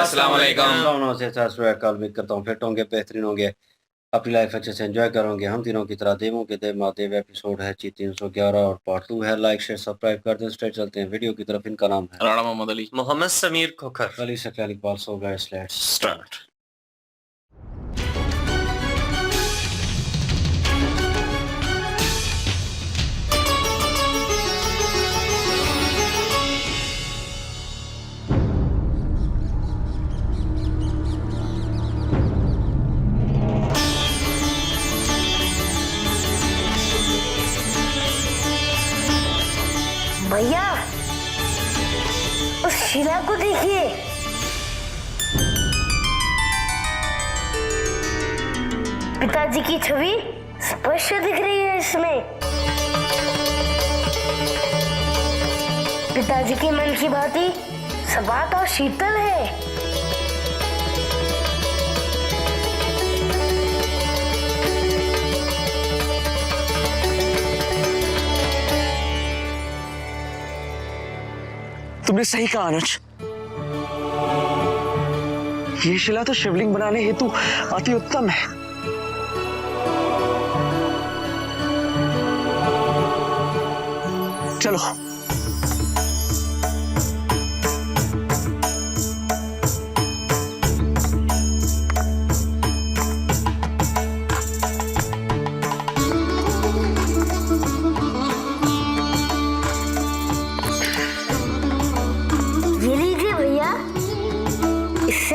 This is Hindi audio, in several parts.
अस्सलाम वालेकुम। कल उम्मीद करता हूँ फिट होंगे, बेहतरीन होंगे, अपनी लाइफ अच्छे से एंजॉय करोगे। हम तीनों की तरह देवों के देव महादेव एपिसोड है 311 और पार्ट 2 है। लाइक शेयर सब्सक्राइब कर दें। स्ट्रेट चलते हैं वीडियो की तरफ। इनका नाम है राणा मोहम्मद अली, मोहम्मद समीर खोखर। अली सकल Iqbal. So guys let's start. भैया उस शिला को देखिए। पिताजी की छवि स्पष्ट दिख रही है इसमें। पिताजी के मन की बातें सपाट और शीतल है। तुमने सही कहा अनुज, ये शिला तो शिवलिंग बनाने हेतु अति उत्तम है। चलो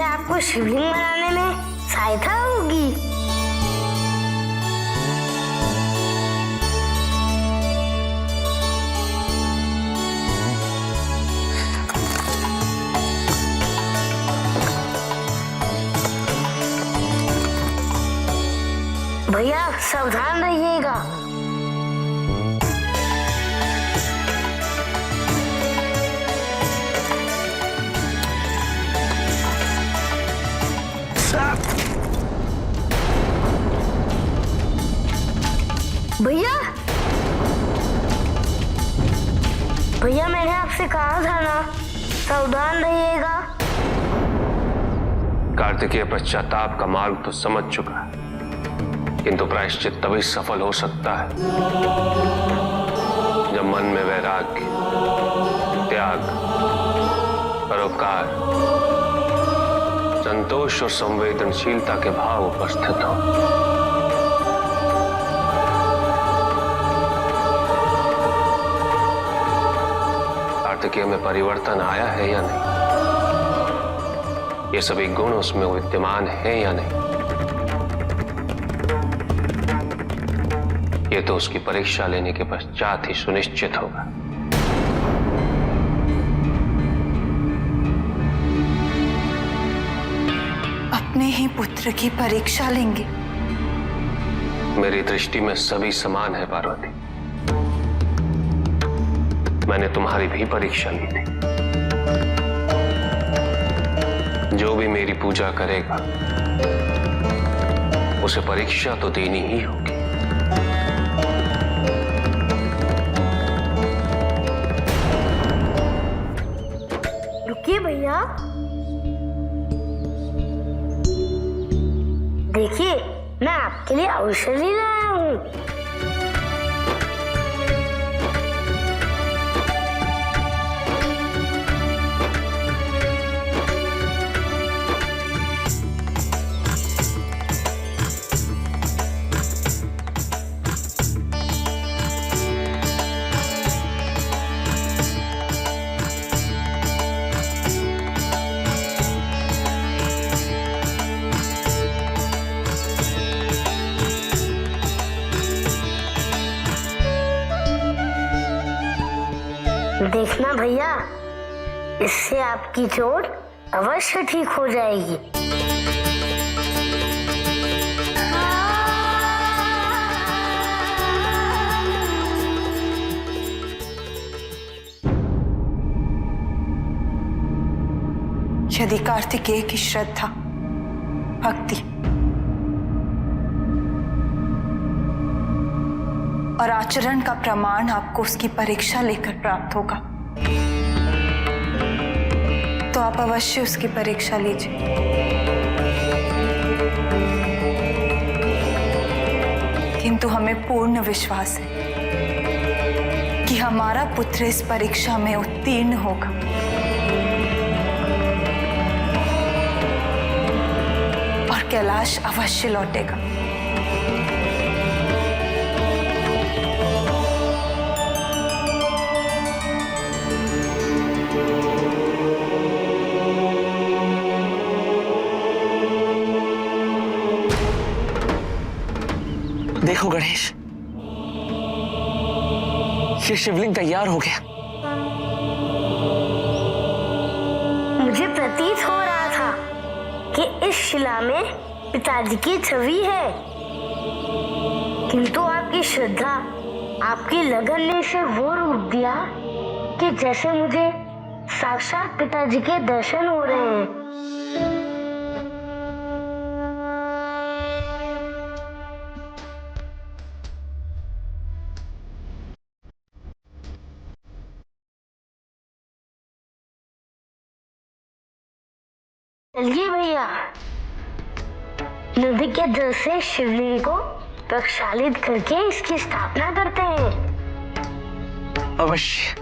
आपको शिवलिंग बनाने में सहायता होगी। भैया सावधान रहिएगा। भैया भैया मैंने आपसे कहा था ना, सावधान रहिएगा। कार्तिकेय पश्चाताप का मार्ग तो समझ चुका है, किंतु प्रायश्चित तभी सफल हो सकता है जब मन में वैराग्य, त्याग, परोपकार, संतोष और संवेदनशीलता के भाव उपस्थित हो। कार्तिकेय में परिवर्तन आया है या नहीं, ये सभी गुण उसमें विद्यमान है या नहीं, ये तो उसकी परीक्षा लेने के पश्चात ही सुनिश्चित होगा। अपने ही पुत्र की परीक्षा लेंगे? मेरी दृष्टि में सभी समान है पार्वती। मैंने तुम्हारी भी परीक्षा ली थी। जो भी मेरी पूजा करेगा उसे परीक्षा तो देनी ही होगी। रुकिए भैया, देखिए मैं आपके लिए औषधि लाया हूँ। देखना भैया, इससे आपकी चोट अवश्य ठीक हो जाएगी। यदि कार्तिकेय की श्रद्धा, भक्ति और आचरण का प्रमाण आपको उसकी परीक्षा लेकर प्राप्त होगा। तो आप अवश्य उसकी परीक्षा लीजिए। किंतु हमें पूर्ण विश्वास है कि हमारा पुत्र इस परीक्षा में उत्तीर्ण होगा और कैलाश अवश्य लौटेगा। देखो गणेश, ये शिवलिंग तैयार हो गया। मुझे प्रतीत हो रहा था कि इस शिला में पिताजी की छवि है, किंतु आपकी श्रद्धा, आपकी लगन ने इसे वो रूप दिया कि जैसे मुझे साक्षात पिताजी के दर्शन हो रहे हैं। चलिए भैया, नदी के जल से शिवलिंग को प्रक्षालित करके इसकी स्थापना करते हैं। अवश्य।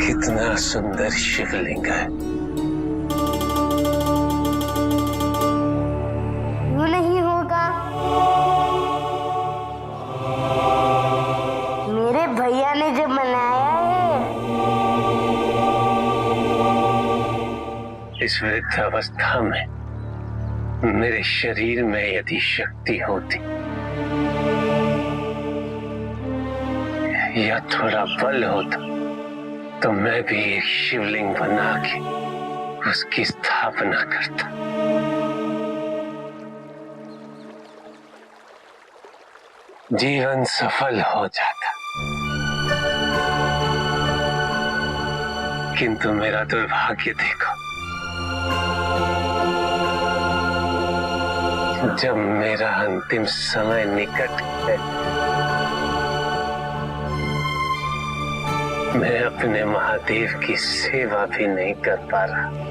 कितना सुंदर शिवलिंग है। क्यों नहीं होगा? मेरे भैया ने जब बनाया है। इस वृद्ध अवस्था में मेरे शरीर में यदि शक्ति होती या थोड़ा बल होता तो मैं भी एक शिवलिंग बना के उसकी स्थापना करता। जीवन सफल हो जाता, किंतु मेरा दुर्भाग्य देखो, जब मेरा अंतिम समय निकट है, मैं अपने महादेव की सेवा भी नहीं कर पा रहा।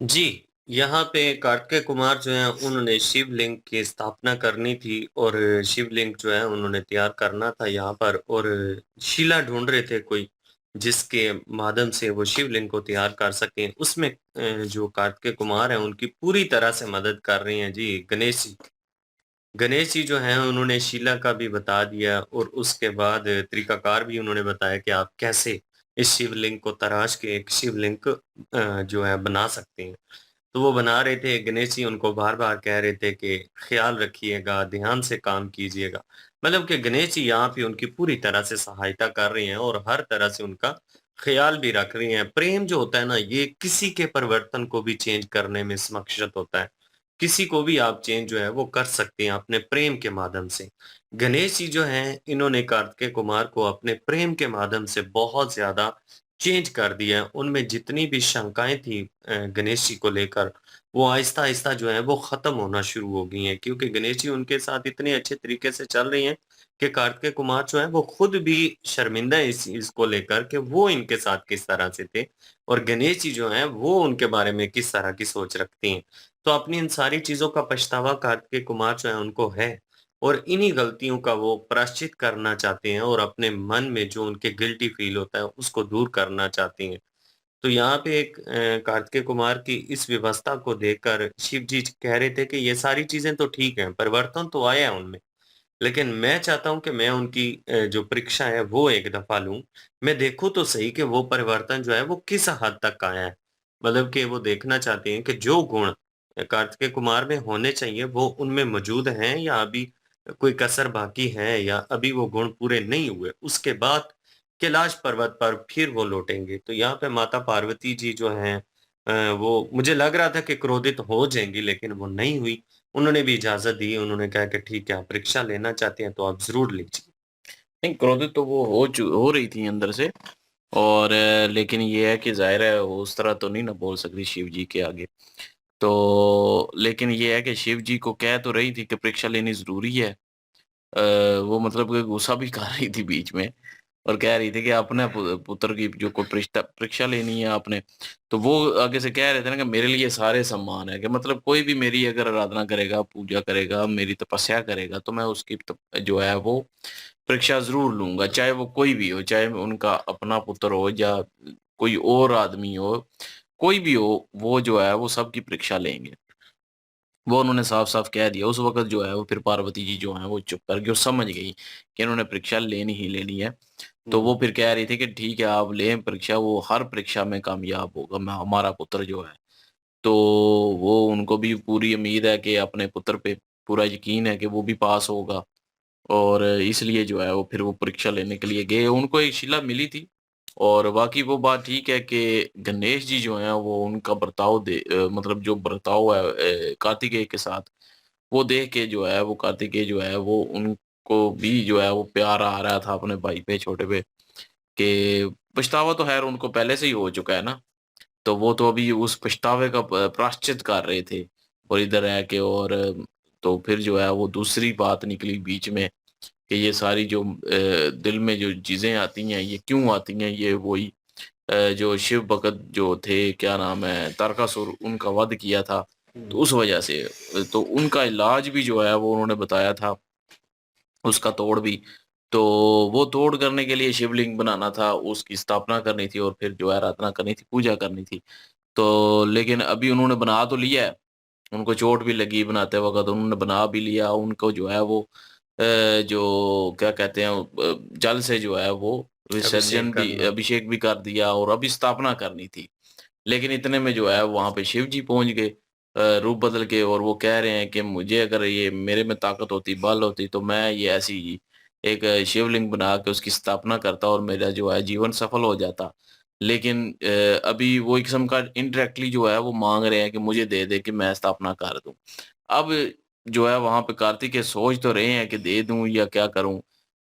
जी, यहाँ पे कार्तिकेय कुमार जो है उन्होंने शिवलिंग की स्थापना करनी थी और शिवलिंग जो है उन्होंने तैयार करना था यहाँ पर, और शिला ढूंढ रहे थे कोई जिसके माध्यम से वो शिवलिंग को तैयार कर सकें। उसमें जो कार्तिकेय कुमार है उनकी पूरी तरह से मदद कर रही हैं जी गणेश जी। गणेश जी जो हैं उन्होंने शीला का भी बता दिया और उसके बाद तरीकाकार भी उन्होंने बताया कि आप कैसे इस शिवलिंग को तराश के एक शिवलिंग जो है बना सकते हैं। तो वो बना रहे थे, गणेश जी उनको बार-बार कह रहे थे कि ख़्याल रखिएगा, ध्यान से काम कीजिएगा। मतलब कि गणेश जी यहाँ पे उनकी पूरी तरह से सहायता कर रहे हैं और हर तरह से उनका ख़्याल भी रख रही हैं। प्रेम जो होता है ना, ये किसी के परिवर्तन को भी चेंज करने में सक्षम होता है। किसी को भी आप चेंज जो है वो कर सकते हैं अपने प्रेम के माध्यम से। गणेश जी जो हैं, इन्होंने कार्तिकेय कुमार को अपने प्रेम के माध्यम से बहुत ज़्यादा चेंज कर दिया है। उनमें जितनी भी शंकाएँ थी गणेश जी को लेकर, वो आहिस्ता-आहिस्ता जो है वो ख़त्म होना शुरू हो गई हैं, क्योंकि गणेश जी उनके साथ इतने अच्छे तरीके से चल रही हैं कि कार्तिकेय कुमार जो हैं वो खुद भी शर्मिंदा है इस चीज़ को लेकर कि वो इनके साथ किस तरह से थे और गणेश जी जो हैं वो उनके बारे में किस तरह की सोच रखती हैं। तो अपनी इन सारी चीज़ों का पछतावा कार्तिकेय कुमार जो है उनको है और इन्हीं गलतियों का वो प्रायश्चित करना चाहते हैं और अपने मन में जो उनके गिल्टी फ़ील होता है उसको दूर करना चाहती हैं। तो यहाँ पे एक कार्तिकेय कुमार की इस व्यवस्था को देखकर शिव जी कह रहे थे कि ये सारी चीज़ें तो ठीक हैं, परिवर्तन तो आया है उनमें, लेकिन मैं चाहता हूँ कि मैं उनकी जो परीक्षा है वो एक दफ़ा लूँ। मैं देखूँ तो सही कि वो परिवर्तन जो है वो किस हद तक आया है। मतलब कि वो देखना चाहते हैं कि जो गुण कार्तिकेय कुमार में होने चाहिए वो उनमें मौजूद हैं या अभी कोई कसर बाकी है या अभी वो गुण पूरे नहीं हुए। उसके बाद कैलाश पर्वत पर फिर वो लौटेंगे। तो यहाँ पे माता पार्वती जी जो हैं वो मुझे लग रहा था कि क्रोधित हो जाएँगी, लेकिन वो नहीं हुई। उन्होंने भी इजाज़त दी, उन्होंने कहा कि ठीक है, आप परीक्षा लेना चाहते हैं तो आप ज़रूर लीजिए। नहीं, क्रोधित तो वो हो रही थी अंदर से। और लेकिन ये है कि ज़ाहिर है वो उस तरह तो नहीं ना बोल सकती शिव जी के आगे। तो लेकिन ये है कि शिव जी को कह तो रही थी कि परीक्षा लेनी ज़रूरी है। वो मतलब कि गुस्सा भी कर रही थी बीच में और कह रही थी कि अपने पुत्र की जो कोई परीक्षा परीक्षा लेनी है आपने। तो वो आगे से कह रहे थे ना कि मेरे लिए सारे सम्मान है, कि मतलब कोई भी मेरी अगर आराधना करेगा, पूजा करेगा, मेरी तपस्या करेगा तो मैं उसकी जो है वो परीक्षा ज़रूर लूँगा, चाहे वो कोई भी हो, चाहे उनका अपना पुत्र हो या कोई और आदमी हो, कोई भी हो, वो जो है वो सबकी परीक्षा लेंगे। वो उन्होंने साफ-साफ कह दिया। उस वक़्त जो है वो फिर पार्वती जी जो हैं वो चुप कर गई और समझ गई कि इन्होंने परीक्षा लेनी ही लेनी है। तो हुँ, वो फिर कह रही थी कि ठीक है आप लें परीक्षा, वो हर परीक्षा में कामयाब होगा मैं हमारा पुत्र जो है। तो वो उनको भी पूरी उम्मीद है कि अपने पुत्र पे पूरा यकीन है कि वो भी पास होगा और इसलिए जो है वो फिर वो परीक्षा लेने के लिए गए। उनको एक शिला मिली थी और वाक़ई वो बात ठीक है कि गणेश जी जो हैं वो उनका बर्ताव मतलब जो बर्ताव है कार्तिकेय के साथ, वो देख के जो है वो कार्तिकेय जो है वो उनको भी जो है वो प्यार आ रहा था अपने भाई पे, छोटे पे, कि पछतावा तो ख़ैर उनको पहले से ही हो चुका है ना। तो वो तो अभी उस पछतावे का प्रायश्चित कर रहे थे और इधर रह के। और तो फिर जो है वो दूसरी बात निकली बीच में कि ये सारी जो दिल में जो चीज़ें आती हैं, ये क्यों आती हैं? ये वही जो शिव भगत जो थे, क्या नाम है, तारकासुर, उनका वध किया था, तो हुँ। उस वजह से। तो उनका इलाज भी जो है वो उन्होंने बताया था, उसका तोड़ भी। तो वो तोड़ करने के लिए शिवलिंग बनाना था, उसकी स्थापना करनी थी और फिर जो है आराधना करनी थी, पूजा करनी थी। तो लेकिन अभी उन्होंने बना तो लिया है, उनको चोट भी लगी बनाते वक़्त, उन्होंने बना भी लिया, उनको जो है वो जो क्या कहते हैं जल से जो है वो अभिषेक विसर्जन भी करना। अभिषेक भी कर दिया और अभी स्थापना करनी थी। लेकिन इतने में जो है वहाँ पे शिव जी पहुँच गए रूप बदल के, और वो कह रहे हैं कि मुझे अगर ये मेरे में ताकत होती, बल होती तो मैं ये ऐसी एक शिवलिंग बना के उसकी स्थापना करता और मेरा जो है जीवन सफल हो जाता। लेकिन अभी वो एक किस्म का इनडायरेक्टली जो है वो माँग रहे हैं कि मुझे दे दे कि मैं स्थापना कर दूँ। अब जो है वहाँ पे कार्तिकेय सोच तो रहे हैं कि दे दूँ या क्या करूँ?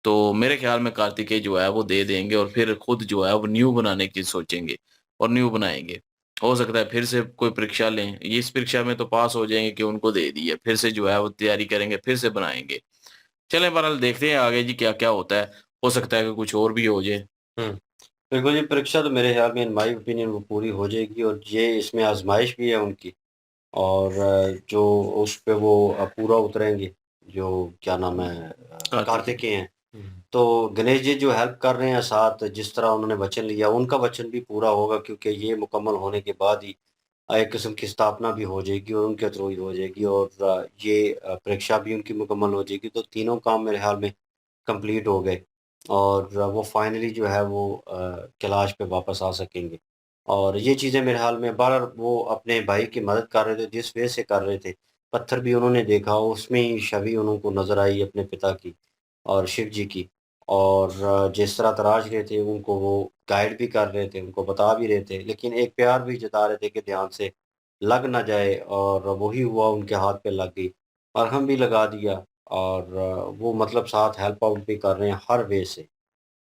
तो मेरे ख़्याल में कार्तिकेय जो है वो दे देंगे और फिर खुद जो है वो न्यू बनाने की सोचेंगे और न्यू बनाएँगे। हो सकता है फिर से कोई परीक्षा लें, ये इस परीक्षा में तो पास हो जाएँगे कि उनको दे दी है, फिर से जो है वो तैयारी करेंगे, फिर से बनाएँगे। चलें बहरहाल देखते हैं आगे जी क्या-क्या होता है। हो सकता है कि कुछ और भी हो जाए। हुँ। बिल्कुल, ये परीक्षा तो मेरे ख़्याल में इन माय ओपिनियन वो पूरी हो जाएगी और ये इसमें आज़माइश भी है उनकी। और जो उस पे वो पूरा उतरेंगे, जो क्या नाम है कार्तिकेय हैं। तो गणेश जी जो हेल्प कर रहे हैं साथ, जिस तरह उन्होंने वचन लिया, उनका वचन भी पूरा होगा, क्योंकि ये मुकम्मल होने के बाद ही एक किस्म की स्थापना भी हो जाएगी और उनके थ्रू ही हो जाएगी, और ये परीक्षा भी उनकी मुकम्मल हो जाएगी। तो तीनों काम मेरे ख्याल में कंप्लीट हो गए, और वो फाइनली जो है वो कैलाश पे वापस आ सकेंगे। और ये चीज़ें मेरे ख्याल में बार वो अपने भाई की मदद कर रहे थे, जिस वे से कर रहे थे। पत्थर भी उन्होंने देखा, उसमें ही छवि उनको नज़र आई अपने पिता की और शिव जी की। और जिस तरह तराश रहे थे, उनको वो गाइड भी कर रहे थे, उनको बता भी रहे थे, लेकिन एक प्यार भी जता रहे थे कि ध्यान से लग ना जाए, और वही हुआ, उनके हाथ पे लग गई और हम भी लगा दिया। और वो मतलब साथ हेल्प आउट भी कर रहे हैं हर वे से।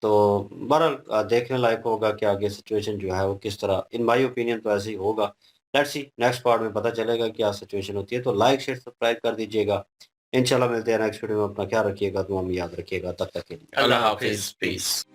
तो बहरहाल देखने लायक होगा कि आगे सिचुएशन जो है वो किस तरह, इन माय ओपिनियन तो ऐसे ही होगा। लेट्स सी, नेक्स्ट पार्ट में पता चलेगा क्या सिचुएशन होती है। तो लाइक, शेयर, सब्सक्राइब कर दीजिएगा। इंशाल्लाह मिलते हैं नेक्स्ट वीडियो में। अपना ख्याल रखिएगा, दुआ में याद रखिएगा। तब तक के लिए अल्लाह हाफिज, पीस।